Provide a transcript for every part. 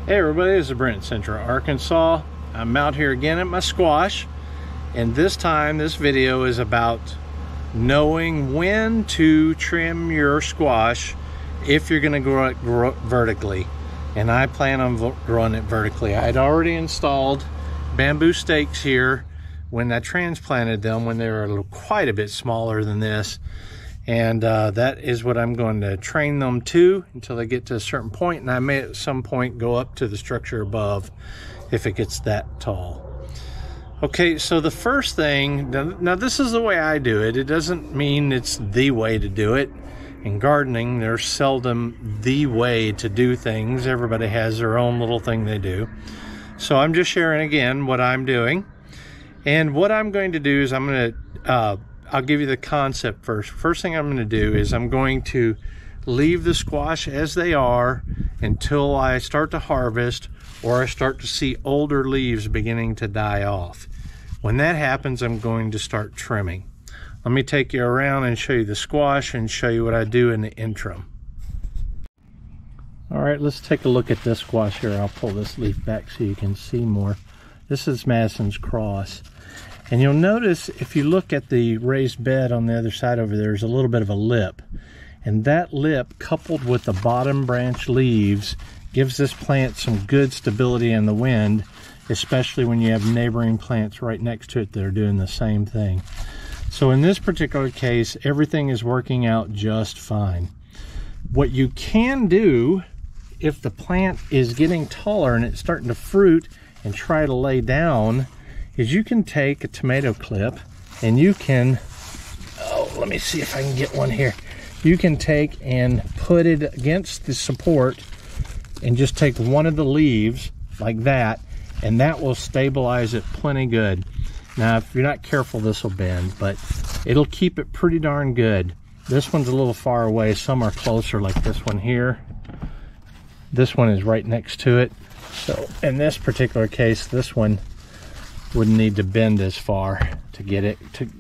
Hey everybody, this is Brent in Central Arkansas. I'm out here again at my squash, and this time this video is about knowing when to trim your squash if you're going to grow it vertically. And I plan on growing it vertically. I had already installed bamboo stakes here when I transplanted them when they were quite a bit smaller than this. And that is what I'm going to train them to until they get to a certain point, and I may at some point go up to the structure above if it gets that tall. Okay, so the first thing, now this is the way I do it. It doesn't mean it's the way to do it. In gardening, there's seldom the way to do things. Everybody has their own little thing they do. So I'm just sharing again what I'm doing. And what I'm going to do is I'm going to I'll give you the concept first. First thing I'm going to do is I'm going to leave the squash as they are until I start to harvest or I start to see older leaves beginning to die off. When that happens, I'm going to start trimming. Let me take you around and show you the squash and show you what I do in the interim. All right, let's take a look at this squash here. I'll pull this leaf back so you can see more. This is Madison's Cross. And you'll notice if you look at the raised bed on the other side over there, there's a little bit of a lip. And that lip, coupled with the bottom branch leaves, gives this plant some good stability in the wind, especially when you have neighboring plants right next to it that are doing the same thing. So in this particular case, everything is working out just fine. What you can do, if the plant is getting taller and it's starting to fruit and try to lay down, is you can take a tomato clip and you can, let me see if I can get one here. You can take and put it against the support and just take one of the leaves like that, and that will stabilize it plenty good. Now, if you're not careful, this will bend, but it'll keep it pretty darn good. This one's a little far away. Some are closer, like this one here. This one is right next to it. So in this particular case, this one wouldn't need to bend as far to get it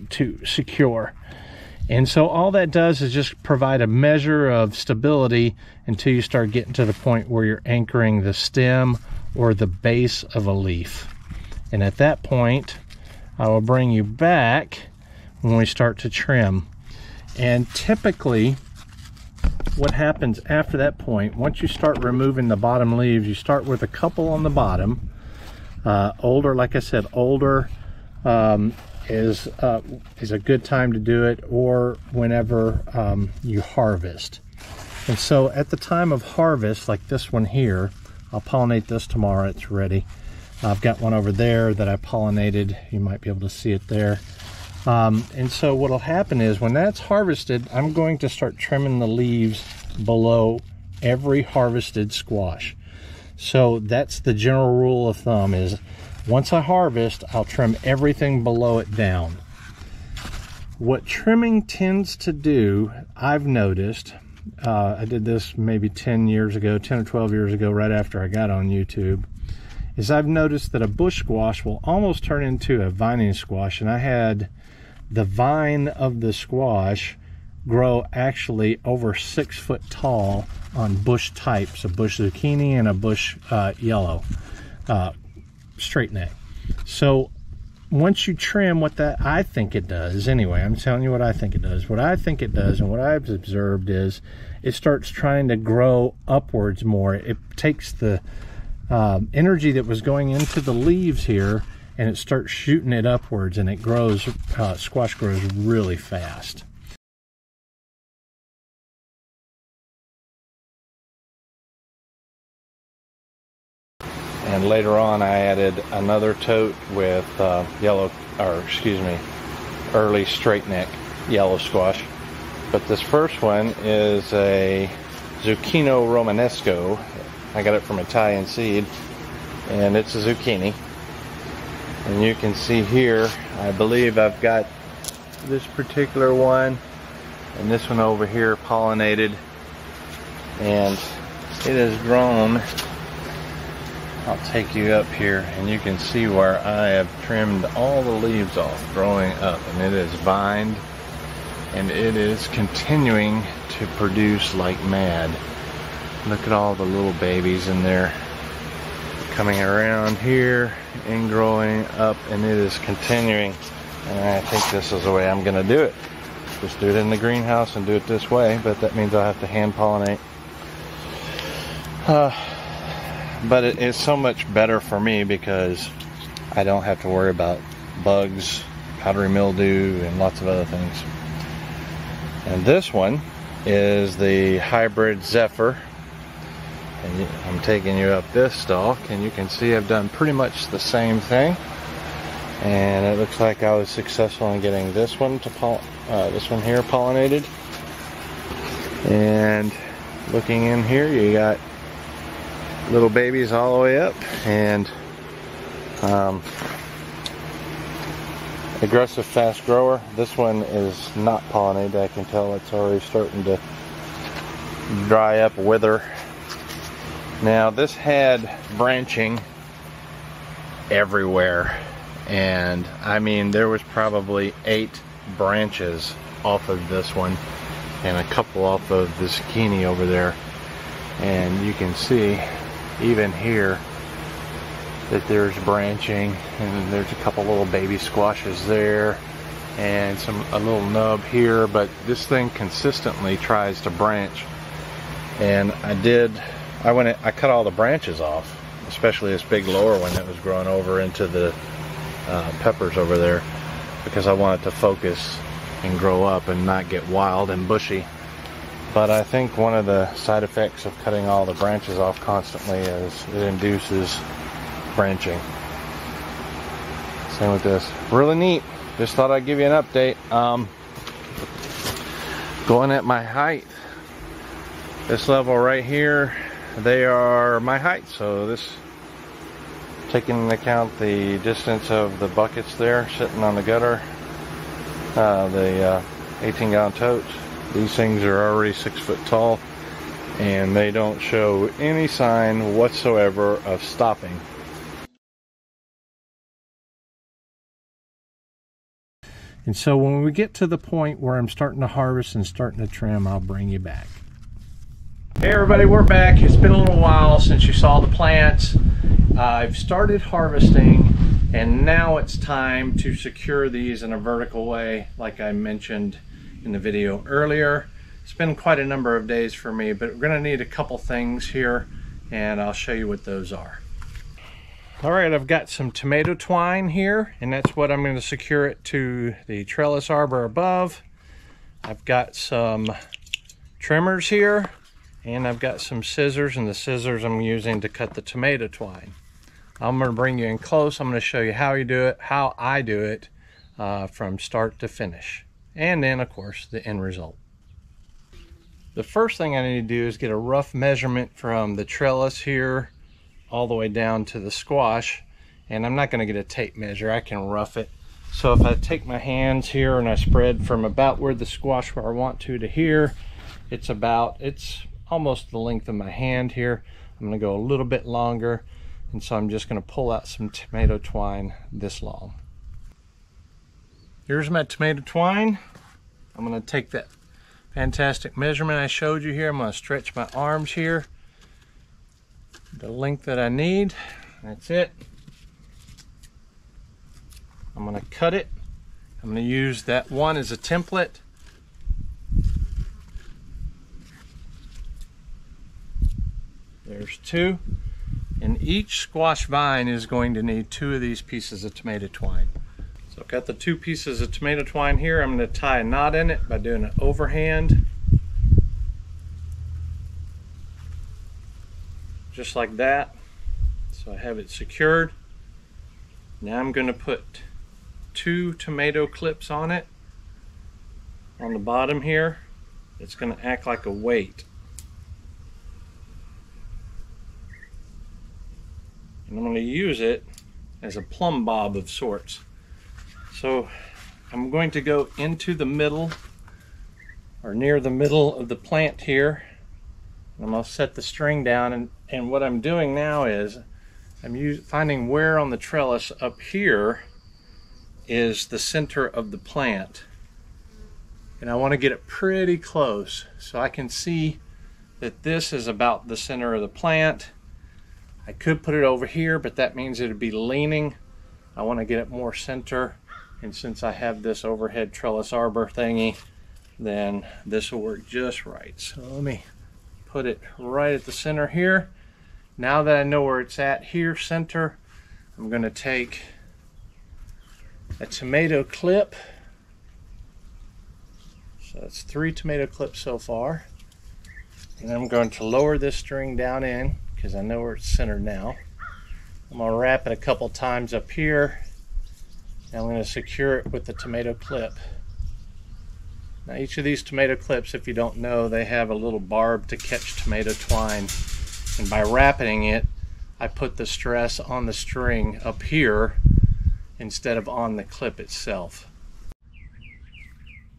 to secure. And so all that does is just provide a measure of stability until you start getting to the point where you're anchoring the stem or the base of a leaf. And at that point, I will bring you back when we start to trim. And typically, what happens after that point, once you start removing the bottom leaves, you start with a couple on the bottom. Older, like I said, older is a good time to do it, or whenever you harvest. And so at the time of harvest, like this one here, I'll pollinate this tomorrow, it's ready. I've got one over there that I pollinated. You might be able to see it there. And so what'll happen is when that's harvested, I'm going to start trimming the leaves below every harvested squash. So that's the general rule of thumb, is once I harvest, I'll trim everything below it down. What trimming tends to do, I've noticed, I did this maybe 10 years ago, 10 or 12 years ago, right after I got on YouTube, is I've noticed that a bush squash will almost turn into a vining squash. And I had the vine of the squash grow actually over 6 foot tall on bush types, a bush zucchini and a bush yellow straight neck. So once you trim, what that I think it does, anyway, I'm telling you what I think it does. What I think it does and what I've observed is it starts trying to grow upwards more. It takes the energy that was going into the leaves here and it starts shooting it upwards, and it grows, squash grows really fast. And later on, I added another tote with early straight neck yellow squash. But this first one is a zucchini romanesco. I got it from Italian Seed, and it's a zucchini. And you can see here, I believe I've got this particular one and this one over here pollinated, and it has grown. I'll take you up here and you can see where I have trimmed all the leaves off growing up, and it is vined and it is continuing to produce like mad. Look at all the little babies in there. coming around here and growing up, and it is continuing. And I think this is the way I'm going to do it. Just do it in the greenhouse and do it this way, but that means I'll have to hand pollinate. But it is so much better for me because I don't have to worry about bugs, powdery mildew, and lots of other things. And this one is the hybrid Zephyr. And I'm taking you up this stalk, and you can see I've done pretty much the same thing. And it looks like I was successful in getting this one to this one here pollinated. And looking in here, you got little babies all the way up, and aggressive fast grower. This one is not pollinated. I can tell it's already starting to dry up, wither. Now this had branching everywhere, and I mean there was probably 8 branches off of this one and a couple off of the zucchini over there. And you can see even here that there's branching, and there's a couple little baby squashes there and a little nub here, but this thing consistently tries to branch. And I cut all the branches off, especially this big lower one that was growing over into the peppers over there, because I want it to focus and grow up and not get wild and bushy. But I think one of the side effects of cutting all the branches off constantly is it induces branching. Same with this. Really neat. Just thought I'd give you an update. Going at my height, this level right here, they are my height. So this, taking into account the distance of the buckets there sitting on the gutter, the 18-gallon totes, these things are already 6 foot tall, and they don't show any sign whatsoever of stopping. And so when we get to the point where I'm starting to harvest and starting to trim, I'll bring you back. Hey everybody, we're back. It's been a little while since you saw the plants. I've started harvesting, and now it's time to secure these in a vertical way, like I mentioned in the video earlier. It's been quite a number of days for me, but we're going to need a couple things here, and I'll show you what those are. All right, I've got some tomato twine here, and that's what I'm going to secure it to the trellis arbor above. I've got some trimmers here, and I've got some scissors, and the scissors I'm using to cut the tomato twine. I'm going to bring you in close. I'm going to show you how I do it from start to finish, and then of course the end result. The first thing I need to do is get a rough measurement from the trellis here all the way down to the squash, and I'm not going to get a tape measure. I can rough it. So if I take my hands here and I spread from about where the squash where I want to here, it's almost the length of my hand here. I'm going to go a little bit longer, and so I'm just going to pull out some tomato twine this long. Here's my tomato twine. I'm going to take that fantastic measurement I showed you here. I'm going to stretch my arms here the length that I need. That's it. I'm going to cut it. I'm going to use that one as a template. There's 2. And each squash vine is going to need 2 of these pieces of tomato twine. So I've got the 2 pieces of tomato twine here. I'm going to tie a knot in it by doing an overhand. Just like that. So I have it secured. Now I'm going to put 2 tomato clips on it on the bottom here. It's going to act like a weight. And I'm going to use it as a plumb bob of sorts. So I'm going to go into the middle, or near the middle of the plant here. I'm going to set the string down, and what I'm doing now is I'm finding where on the trellis up here is the center of the plant. And I want to get it pretty close so I can see that this is about the center of the plant. I could put it over here, but that means it'd be leaning. I want to get it more center, and since I have this overhead trellis arbor thingy, then this will work just right. So let me put it right at the center here. Now that I know where it's at here, center, I'm going to take a tomato clip. So that's 3 tomato clips so far. And I'm going to lower this string down in because I know where it's centered now. I'm going to wrap it a couple times up here. And I'm going to secure it with the tomato clip. Now each of these tomato clips, if you don't know, they have a little barb to catch tomato twine. And by wrapping it, I put the stress on the string up here instead of on the clip itself.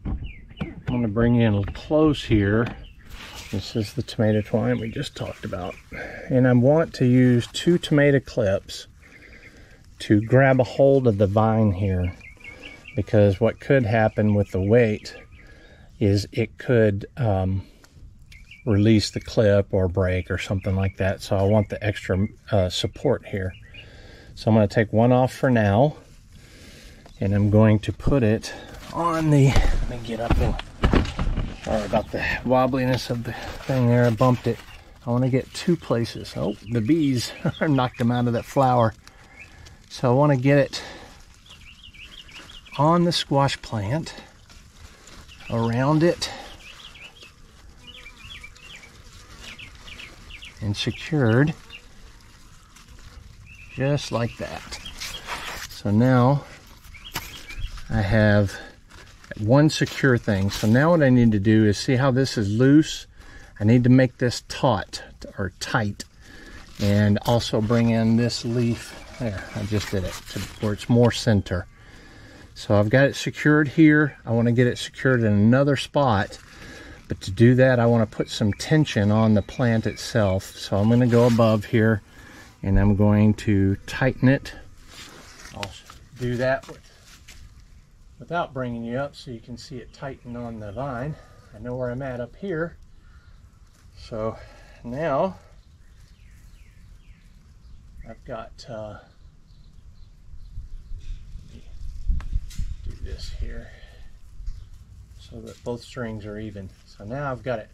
I'm going to bring you in close here. This is the tomato twine we just talked about. And I want to use 2 tomato clips to grab a hold of the vine here, because what could happen with the weight is it could release the clip or break or something like that. So I want the extra support here. So I'm going to take one off for now, and I'm going to put it on the, let me get up in. Sorry about the wobbliness of the thing there, I bumped it. I want to get 2 places. Oh, the bees knocked them out of that flower. So I want to get it on the squash plant, around it, and secured just like that. So now I have one secure thing. So now what I need to do is see how this is loose. I need to make this taut or tight, and also bring in this leaf. There, I just did it to where it's more center. So I've got it secured here. I want to get it secured in another spot, but to do that I want to put some tension on the plant itself. So I'm going to go above here and I'm going to tighten it. I'll do that without bringing you up so you can see it tighten on the vine. I know where I'm at up here. So now I've got let me do this here so that both strings are even. So now I've got it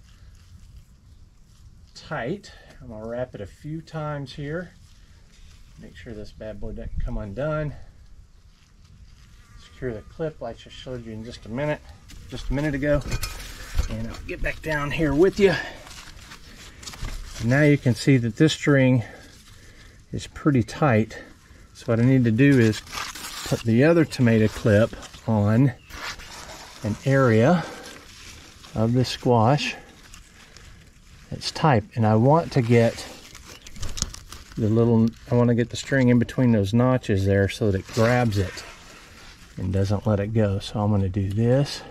tight. I'm going to wrap it a few times here. Make sure this bad boy doesn't come undone. Secure the clip like I showed you in just a minute ago. And I'll get back down here with you. And now you can see that this string is pretty tight. So what I need to do is put the other tomato clip on an area of the squash that's tight. And I want to get the string in between those notches there so that it grabs it and doesn't let it go. So I'm going to do this.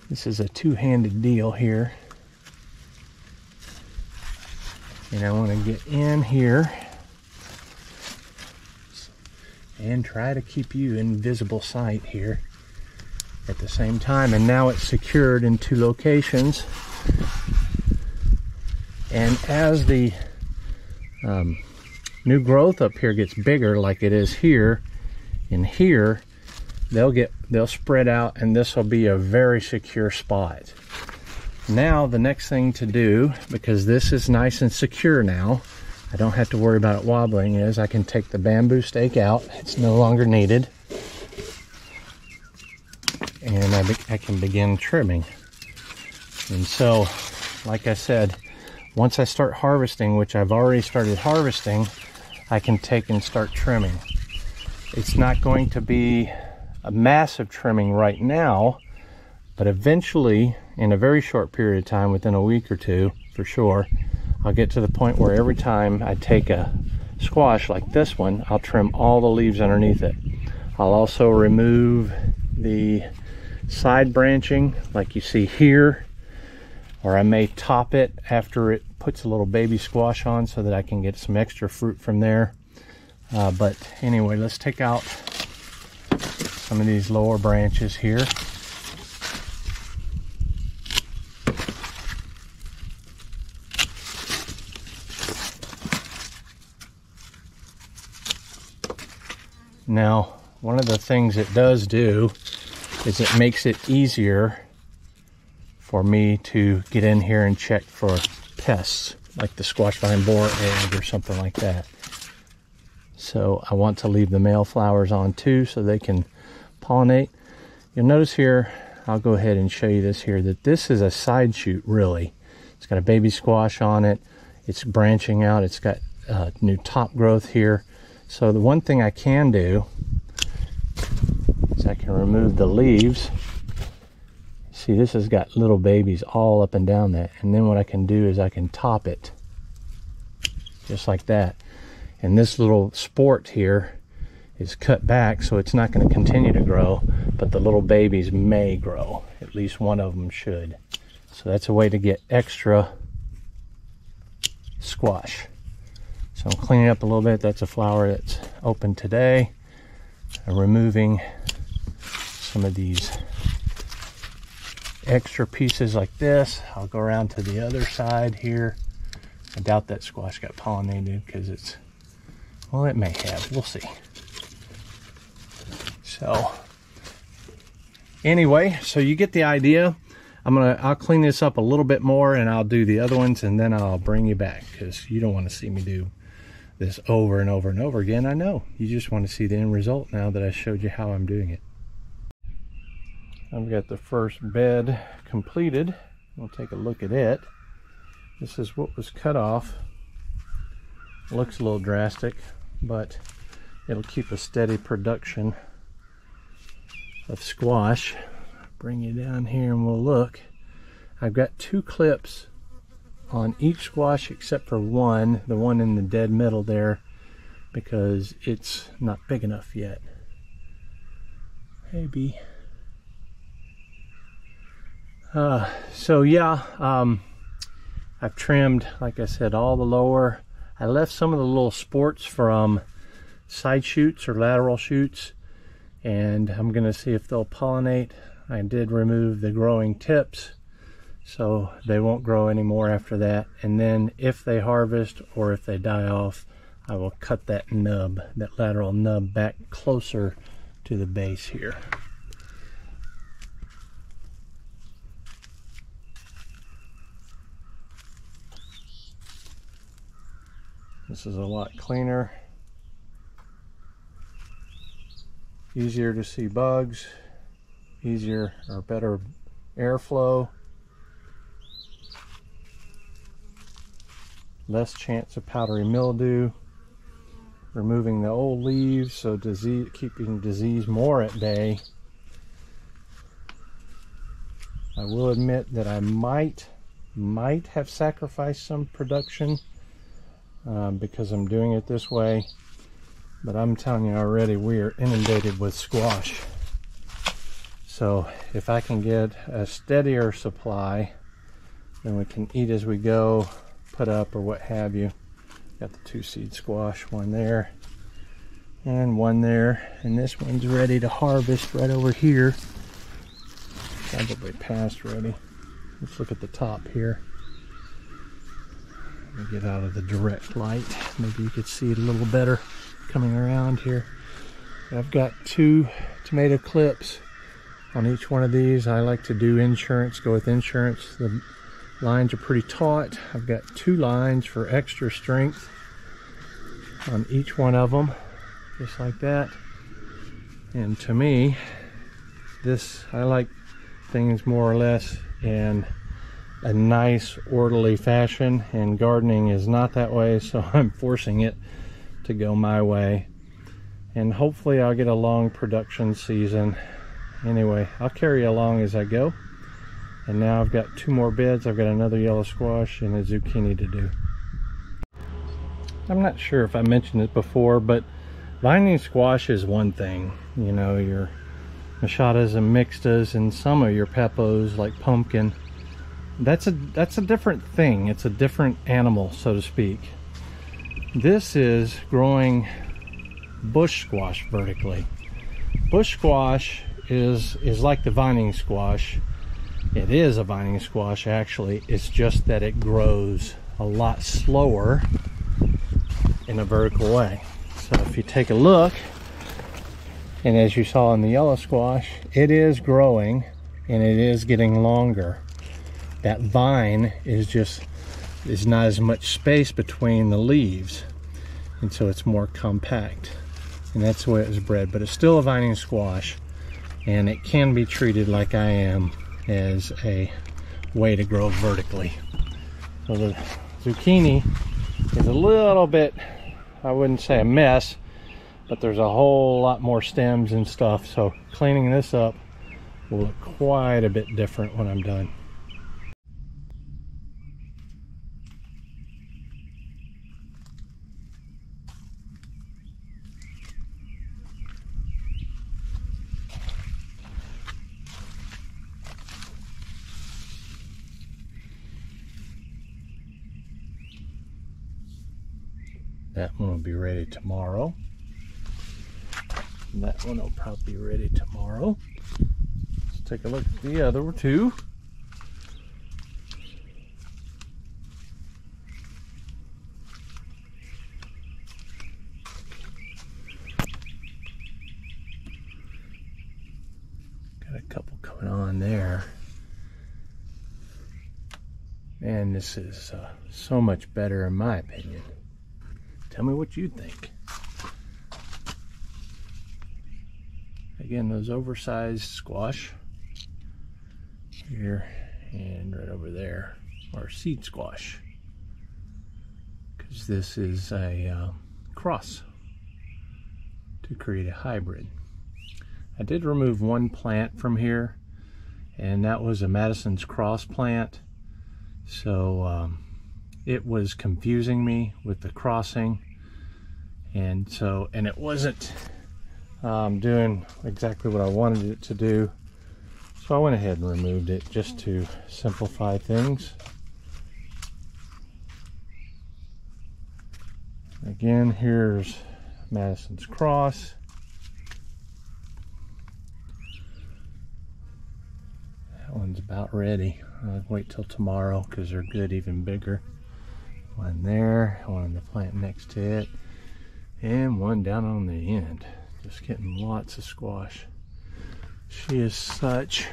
This is a two-handed deal here. And I want to get in here and try to keep you in visible sight here at the same time. And now it's secured in 2 locations. And as the new growth up here gets bigger, like it is here and here, they'll spread out, and this will be a very secure spot. Now the next thing to do, because this is nice and secure now, I don't have to worry about it wobbling, is I can take the bamboo stake out. It's no longer needed. And I can begin trimming. And so, like I said, once I start harvesting, which I've already started harvesting, I can take and start trimming. It's not going to be a massive trimming right now, but eventually, in a very short period of time, within a week or 2, for sure, I'll get to the point where every time I take a squash like this one, I'll trim all the leaves underneath it. I'll also remove the side branching like you see here, or I may top it after it puts a little baby squash on so that I can get some extra fruit from there. But anyway, let's take out some of these lower branches here. Now, one of the things it does do is it makes it easier for me to get in here and check for pests, like the squash vine borer egg or something like that. So I want to leave the male flowers on too so they can pollinate. You'll notice here, I'll go ahead and show you this here, that this is a side shoot really. It's got a baby squash on it. It's branching out. It's got new top growth here. So the one thing I can do is I can remove the leaves. See, this has got little babies all up and down that. And then what I can do is I can top it just like that. And this little sport here is cut back, so it's not going to continue to grow, but the little babies may grow. At least one of them should. So that's a way to get extra squash. So I'm cleaning up a little bit. That's a flower that's open today. I'm removing some of these extra pieces like this. I'll go around to the other side here. I doubt that squash got pollinated because it's, well, it may have. We'll see. So anyway, so you get the idea. I'll clean this up a little bit more and I'll do the other ones and then I'll bring you back because you don't want to see me do this over and over and over again. I know. You just want to see the end result now that I showed you how I'm doing it. I've got the first bed completed. We'll take a look at it. This is what was cut off. It looks a little drastic, but it'll keep a steady production of squash. Bring you down here and we'll look. I've got 2 clips on each squash except for one, the one in the dead middle there, because it's not big enough yet. Maybe. So yeah, I've trimmed, like I said, all the lower. I left some of the little sports from side shoots or lateral shoots, and I'm gonna see if they'll pollinate. I did remove the growing tips, so they won't grow anymore after that. And then if they harvest or if they die off, I will cut that nub, that lateral nub, back closer to the base here. This is a lot cleaner, easier to see bugs, easier or better airflow, less chance of powdery mildew, removing the old leaves, so keeping disease more at bay. I will admit that I might have sacrificed some production because I'm doing it this way, but I'm telling you already, we are inundated with squash. So if I can get a steadier supply, then we can eat as we go, put up or what have you. Got the 2 seed squash, one there and one there, and this one's ready to harvest right over here. Probably past ready. Let's look at the top here. Let me get out of the direct light. Maybe you could see it a little better coming around here. I've got 2 tomato clips on each one of these. I like to do insurance, go with insurance. The lines are pretty taut. I've got 2 lines for extra strength on each one of them, just like that. And to me, I like things more or less in a nice orderly fashion, and gardening is not that way, so I'm forcing it to go my way, and hopefully I'll get a long production season. Anyway, I'll carry you along as I go. And now I've got 2 more beds. I've got another yellow squash and a zucchini to do. I'm not sure if I mentioned it before, but vining squash is one thing. You know, your machadas and mixtas and some of your peppos like pumpkin. That's a different thing. It's a different animal, so to speak. This is growing bush squash vertically. Bush squash is like the vining squash. It is a vining squash actually. It's just that it grows a lot slower in a vertical way. So if you take a look, And as you saw in the yellow squash, it is growing and it is getting longer. That vine is not as much space between the leaves, and so it's more compact. And that's the way it was bred, but it's still a vining squash, and it can be treated like I am as a way to grow vertically. So the zucchini is a little bit, I wouldn't say a mess, but there's a whole lot more stems and stuff, so cleaning this up will look quite a bit different when I'm done. That one will be ready tomorrow. And that one will probably be ready tomorrow. Let's take a look at the other two. Got a couple coming on there. Man, this is so much better in my opinion. Tell me what you think. Again, those oversized squash here and right over there are seed squash, because this is a cross to create a hybrid. I did remove one plant from here, and that was a Madison's cross plant, so it was confusing me with the crossing, and it wasn't doing exactly what I wanted it to do, so I went ahead and removed it just to simplify things. Again, here's Madison's cross. That one's about ready. I'll wait till tomorrow because they're good, even bigger. One there, one in the plant next to it, and one down on the end. Just getting lots of squash. She is such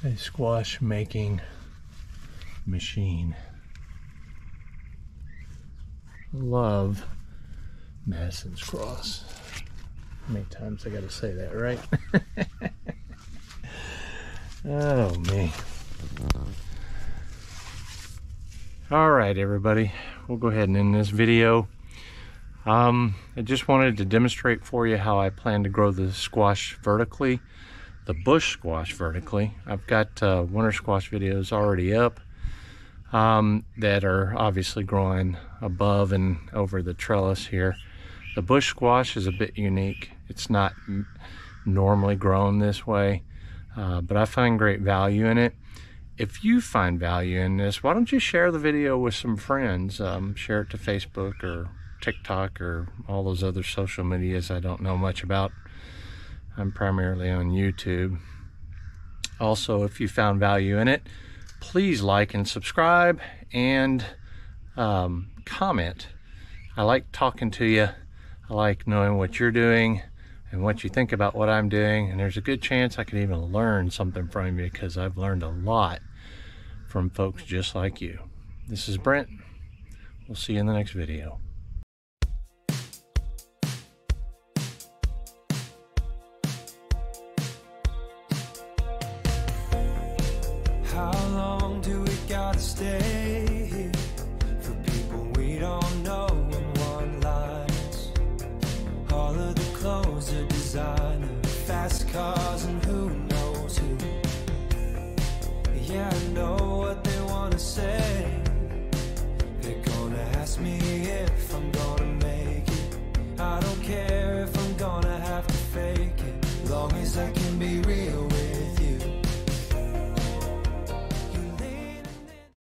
a squash making machine. Love Madison's cross. How many times I gotta say that, right? Oh me. All right, everybody, we'll go ahead and end this video. I just wanted to demonstrate for you how I plan to grow the squash vertically, the bush squash vertically. I've got winter squash videos already up that are obviously growing above and over the trellis here. The bush squash is a bit unique. It's not normally grown this way, but I find great value in it. If you find value in this, why don't you share the video with some friends? Share it to Facebook or TikTok or all those other social medias I don't know much about. I'm primarily on YouTube. Also, if you found value in it, please like and subscribe and comment. I like talking to you. I like knowing what you're doing and what you think about what I'm doing, and there's a good chance I could even learn something from you, because I've learned a lot from folks just like you. This is Brent. We'll see you in the next video.